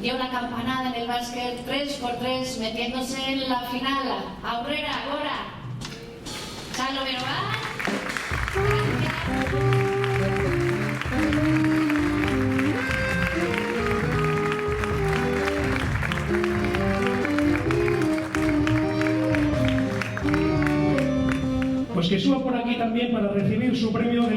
dio la campanada en el básquet 3x3, metiéndose en la final. Aurrera, ahora. Chalo Beroa. Pues que suba por aquí también para recibir su premio